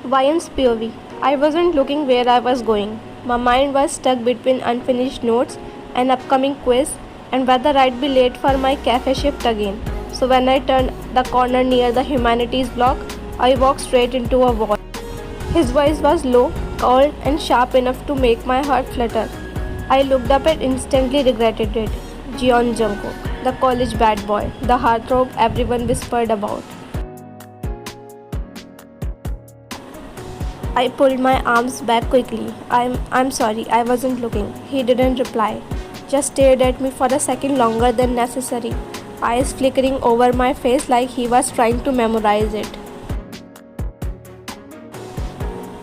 Vian's POV. I wasn't looking where I was going. My mind was stuck between unfinished notes, an upcoming quiz, and whether I'd be late for my cafe shift again. So when I turned the corner near the humanities block, I walked straight into a wall. His voice was low, cold, and sharp enough to make my heart flutter. I looked up and instantly regretted it. Jeon Jungkook, the college bad boy, the heartthrob everyone whispered about. I pulled my arms back quickly. I'm sorry, I wasn't looking. He didn't reply, just stared at me for a second longer than necessary, eyes flickering over my face like he was trying to memorize it.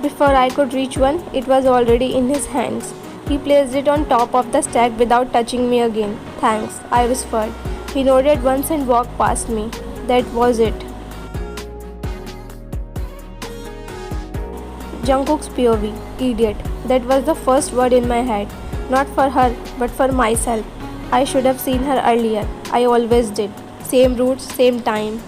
Before I could reach one, it was already in his hands. He placed it on top of the stack without touching me again. Thanks, I whispered. He nodded once and walked past me. That was it. Jungkook's POV, idiot. That was the first word in my head. Not for her, but for myself. I should have seen her earlier. I always did. Same routes, same time.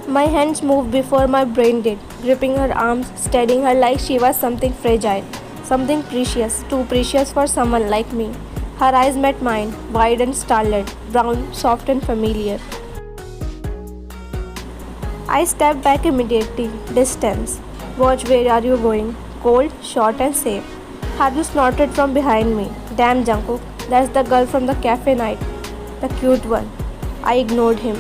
My hands moved before my brain did, gripping her arms, steadying her like she was something fragile, something precious, too precious for someone like me. Her eyes met mine, wide and starlit, brown, soft and familiar. I stepped back immediately. Distance. Watch, where are you going? Cold, short and safe. Haru snorted from behind me. Damn Jungkook, that's the girl from the cafe night. The cute one. I ignored him.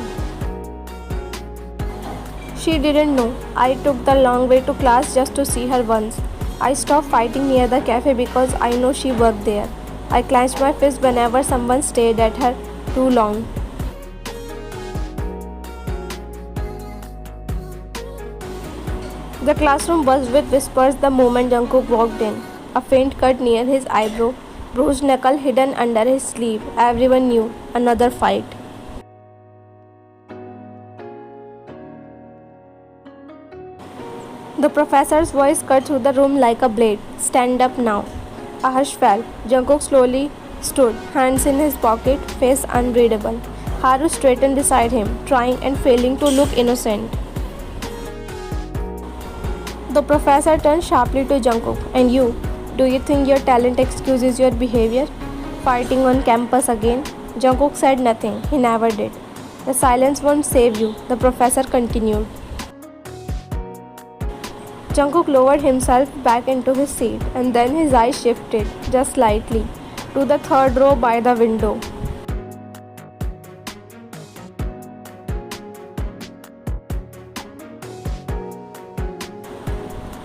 She didn't know. I took the long way to class just to see her once. I stopped fighting near the cafe because I know she worked there. I clenched my fist whenever someone stared at her too long. The classroom buzzed with whispers the moment Jungkook walked in. A faint cut near his eyebrow, bruised knuckle hidden under his sleeve. Everyone knew. Another fight. The professor's voice cut through the room like a blade. Stand up now. A hush fell. Jungkook slowly stood, hands in his pocket, face unreadable. Haru straightened beside him, trying and failing to look innocent. The professor turned sharply to Jungkook. And you? Do you think your talent excuses your behavior? Fighting on campus again? Jungkook said nothing. He never did. The silence won't save you, the professor continued. Jungkook lowered himself back into his seat and then his eyes shifted, just slightly, to the third row by the window.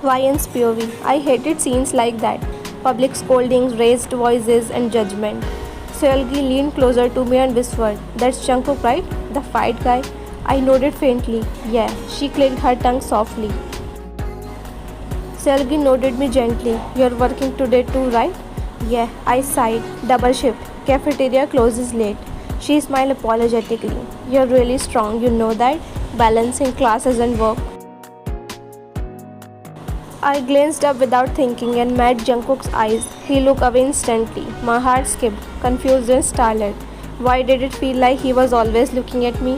Vian's POV. I hated scenes like that. Public scoldings, raised voices and judgment. Seolgi leaned closer to me and whispered, "That's Jungkook, right? The fight guy?" I nodded faintly. Yeah, she clicked her tongue softly. Seolgi nodded me gently. You're working today too, right? Yeah, I sighed. Double shift. Cafeteria closes late. She smiled apologetically. You're really strong, you know that? Balancing classes and work. I glanced up without thinking and met Jungkook's eyes. He looked away instantly. My heart skipped, confused and startled. Why did it feel like he was always looking at me?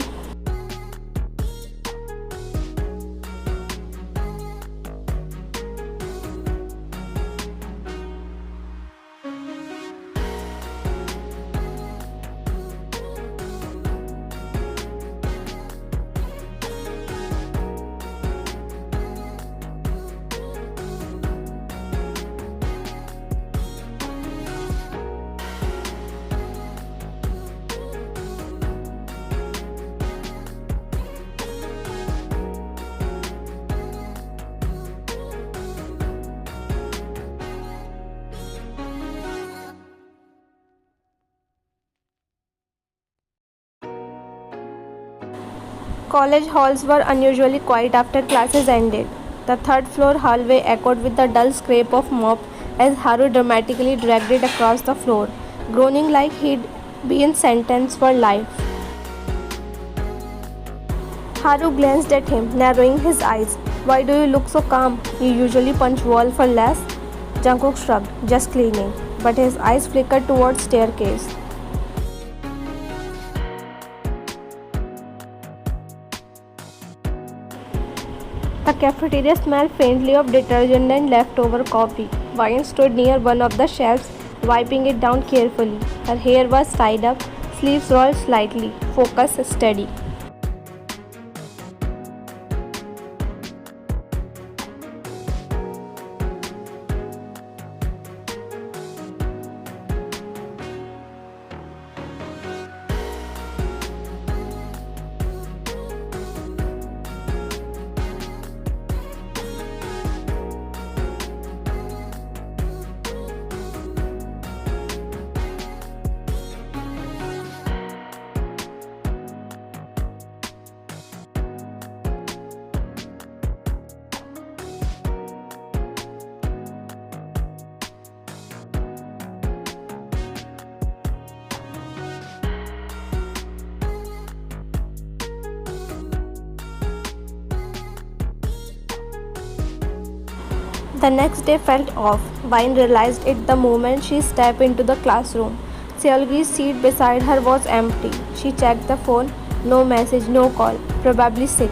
College halls were unusually quiet after classes ended. The third floor hallway echoed with the dull scrape of mop as Haru dramatically dragged it across the floor, groaning like he'd been sentenced for life. Haru glanced at him, narrowing his eyes. Why do you look so calm? You usually punch wall for less? Jungkook shrugged, just cleaning, but his eyes flickered towards staircase. cafeteria smelled faintly of detergent and leftover coffee. Vine stood near one of the shelves, wiping it down carefully. Her hair was tied up, sleeves rolled slightly, focus steady. The next day felt off. Vine realized it the moment she stepped into the classroom. Seolgi's seat beside her was empty. She checked the phone. No message, no call. Probably sick.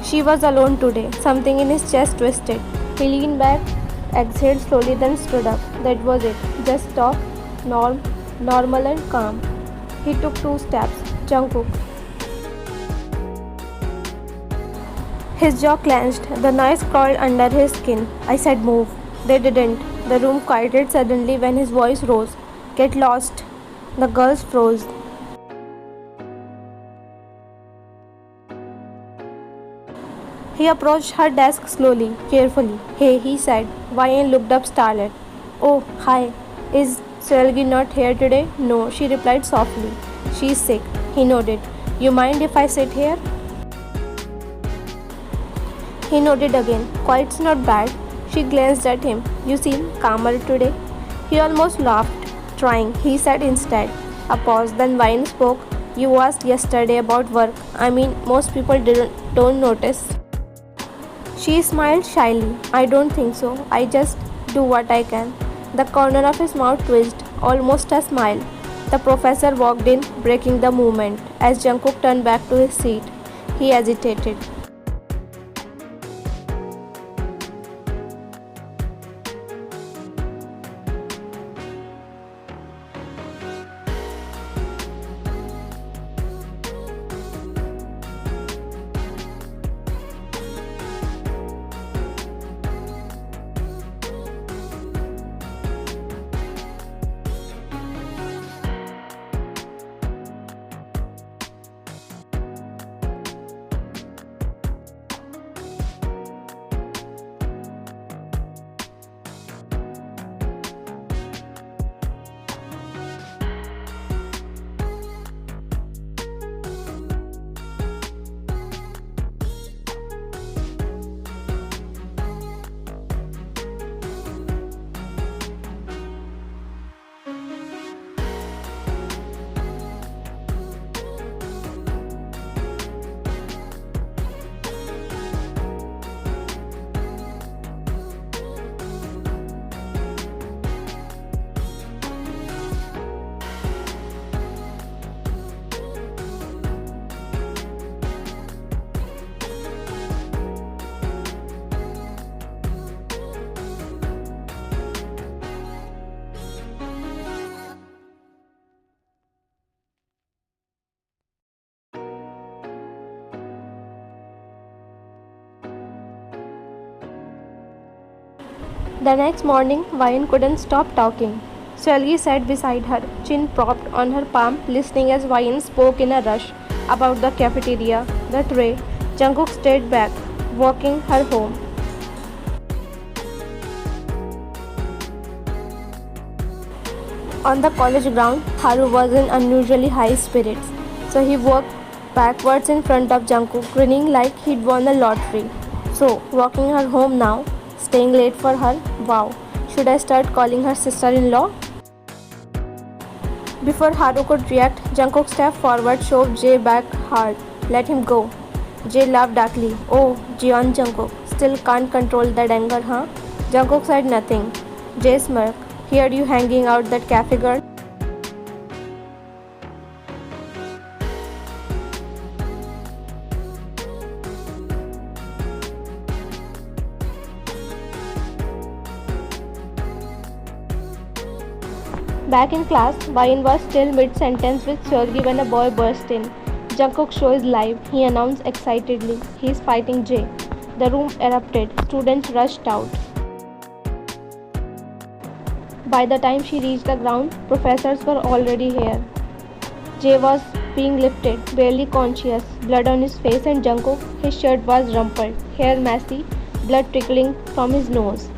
She was alone today. Something in his chest twisted. He leaned back, exhaled slowly, then stood up. That was it. Just talk. Normal and calm. He took 2 steps. Jungkook. His jaw clenched. The noise crawled under his skin. I said move. They didn't. The room quieted suddenly when his voice rose. Get lost. The girls froze. He approached her desk slowly, carefully. Hey, he said. Vine looked up startled. Oh, hi. Is Seolgi not here today? No, she replied softly. She's sick. He nodded. You mind if I sit here? He nodded again. Quiet's not bad. She glanced at him. You seem calmer today. He almost laughed, trying. He said instead. A pause, then Vine spoke. You asked yesterday about work. I mean, most people don't notice. She smiled shyly. I don't think so. I just do what I can. The corner of his mouth twitched, almost a smile. The professor walked in, breaking the movement. As Jungkook turned back to his seat, he hesitated. The next morning, Vine couldn't stop talking. Seolgi sat beside her, chin propped on her palm, listening as Vine spoke in a rush about the cafeteria, the tray. Jungkook stayed back, walking her home. On the college ground, Haru was in unusually high spirits, so he walked backwards in front of Jungkook, grinning like he'd won a lottery. So, walking her home now, staying late for her? Wow. Should I start calling her sister-in-law? Before Haru could react, Jungkook stepped forward, shoved Jay back hard. Let him go. Jay laughed darkly. Oh, Jeon Jungkook. Still can't control that anger, huh? Jungkook said nothing. Jay smirked. Heard you hanging out that cafe girl? Back in class, Bayan was still mid-sentence with Seolgi when a boy burst in. Jungkook's show is live, he announced excitedly. He is fighting Jay. The room erupted. Students rushed out. By the time she reached the ground, professors were already here. Jay was being lifted, barely conscious, blood on his face, and Jungkook, his shirt was rumpled, hair messy, blood trickling from his nose.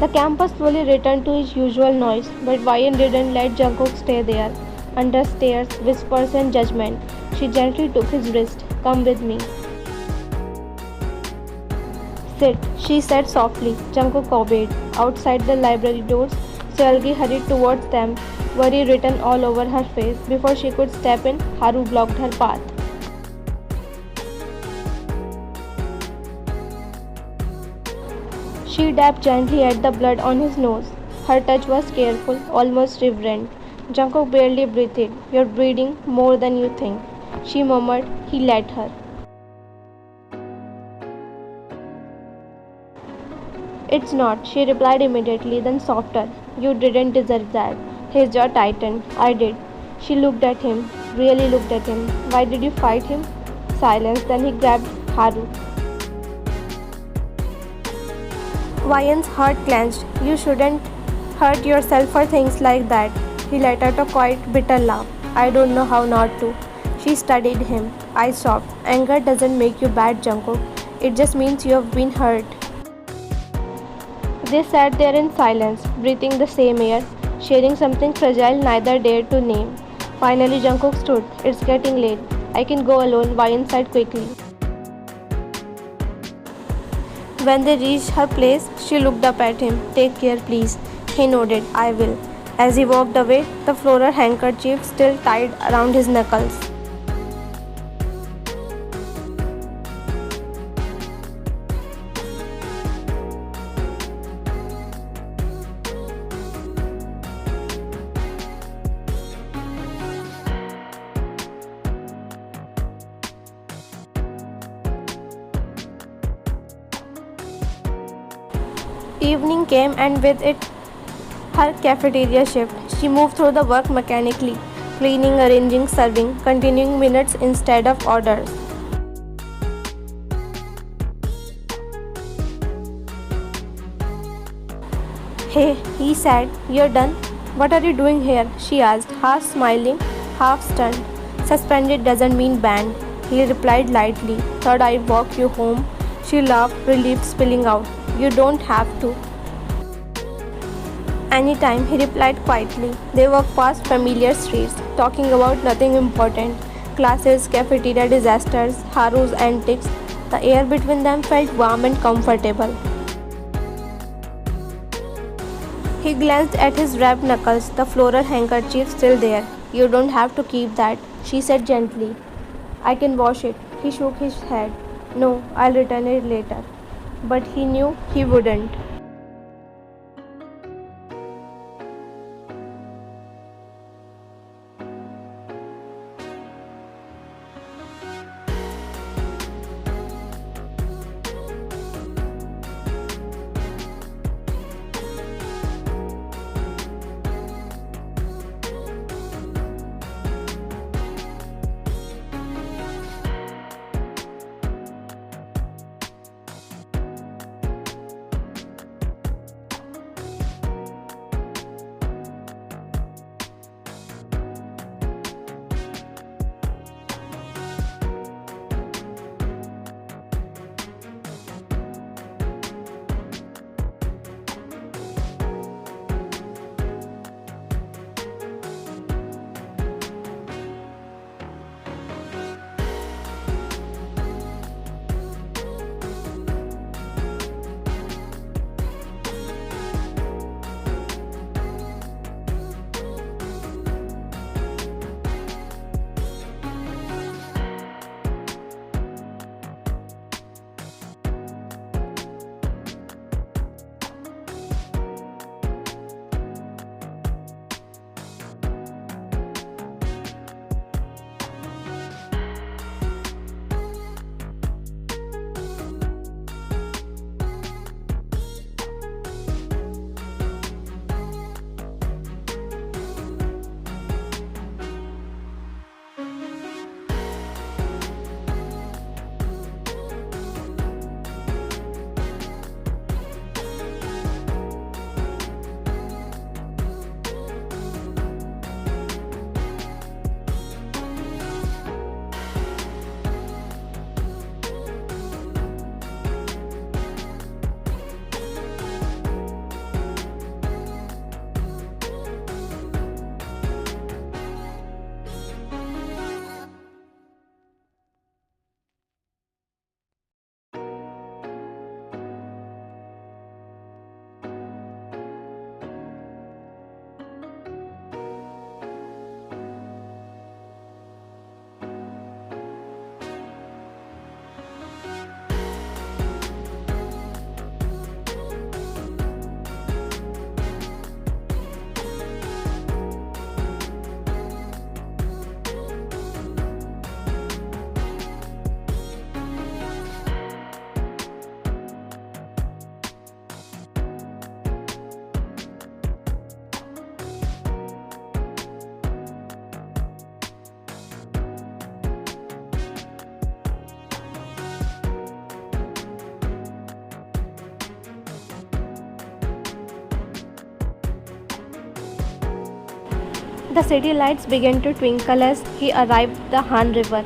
The campus slowly returned to its usual noise, but Ryan didn't let Jungkook stay there. Under stares, whispers, and judgment, she gently took his wrist. "Come with me." "Sit," she said softly. Jungkook obeyed. Outside the library doors, Seolgi hurried towards them, worry written all over her face. Before she could step in, Haru blocked her path. She dabbed gently at the blood on his nose. Her touch was careful, almost reverent. Jungkook barely breathed. "You're bleeding more than you think," she murmured. He let her. "It's not," she replied immediately, then softer. "You didn't deserve that." His jaw tightened. "I did." She looked at him, really looked at him. "Why did you fight him?" Silence, then he grabbed Haru. Ryan's heart clenched. "You shouldn't hurt yourself for things like that." He let out a quiet, bitter laugh. "I don't know how not to." She studied him, eyes soft. "Anger doesn't make you bad, Jungkook. It just means you have been hurt." They sat there in silence, breathing the same air, sharing something fragile neither dared to name. Finally, Jungkook stood. "It's getting late. I can go alone," Ryan said quickly. When they reached her place, she looked up at him. "Take care, please." He nodded. "I will." As he walked away, the floral handkerchief still tied around his knuckles. Evening came, and with it her cafeteria shift. She moved through the work mechanically, cleaning, arranging, serving, continuing minutes instead of orders. "Hey," he said, "you're done?" "What are you doing here?" she asked, half smiling, half stunned. "Suspended doesn't mean banned," he replied lightly. "Thought I'd walk you home." She laughed, relief spilling out. "You don't have to." "Anytime," he replied quietly. They walked past familiar streets, talking about nothing important. Classes, cafeteria disasters, Haru's antics. The air between them felt warm and comfortable. He glanced at his wrapped knuckles, the floral handkerchief still there. "You don't have to keep that," she said gently. "I can wash it." He shook his head. "No, I'll return it later." But he knew he wouldn't. The city lights began to twinkle as he arrived at the Han River.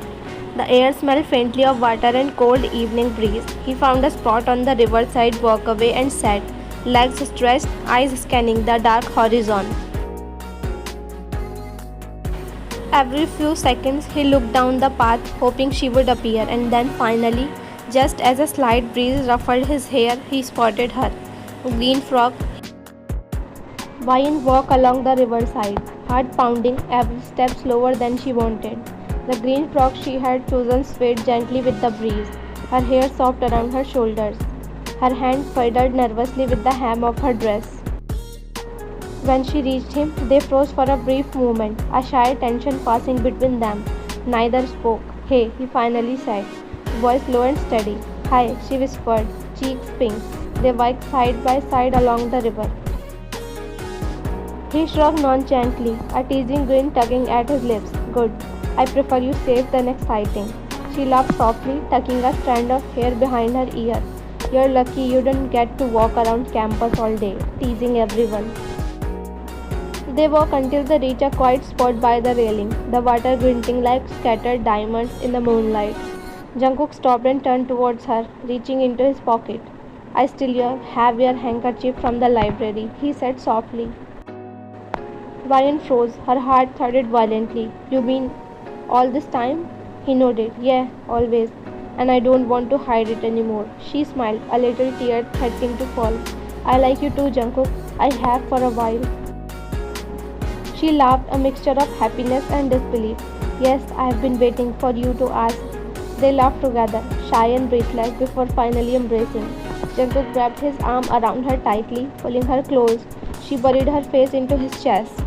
The air smelled faintly of water and cold evening breeze. He found a spot on the riverside walkway and sat, legs stretched, eyes scanning the dark horizon. Every few seconds he looked down the path, hoping she would appear, and then finally, just as a slight breeze ruffled his hair, he spotted her. A green frock, Wine walked along the riverside, heart pounding, every step slower than she wanted. The green frock she had chosen swayed gently with the breeze, her hair soft around her shoulders. Her hand fiddled nervously with the hem of her dress. When she reached him, they froze for a brief moment, a shy tension passing between them. Neither spoke. Hey, he finally said, voice low and steady. Hi, she whispered, cheeks pink. They walked side by side along the river. He shrugged nonchalantly, a teasing grin tugging at his lips. Good. I prefer you safe than exciting. She laughed softly, tucking a strand of hair behind her ear. You're lucky you didn't get to walk around campus all day, teasing everyone. They walked until they reached a quiet spot by the railing, the water glinting like scattered diamonds in the moonlight. Jungkook stopped and turned towards her, reaching into his pocket. I still have your handkerchief from the library, he said softly. Ryan froze, her heart thudded violently. You mean all this time? He nodded. Yeah, always. And I don't want to hide it anymore. She smiled, a little tear threatening to fall. I like you too, Jungkook. I have for a while. She laughed, a mixture of happiness and disbelief. Yes, I have been waiting for you to ask. They laughed together, shy and breathless, before finally embracing. Jungkook grabbed his arm around her tightly, pulling her close. She buried her face into his chest.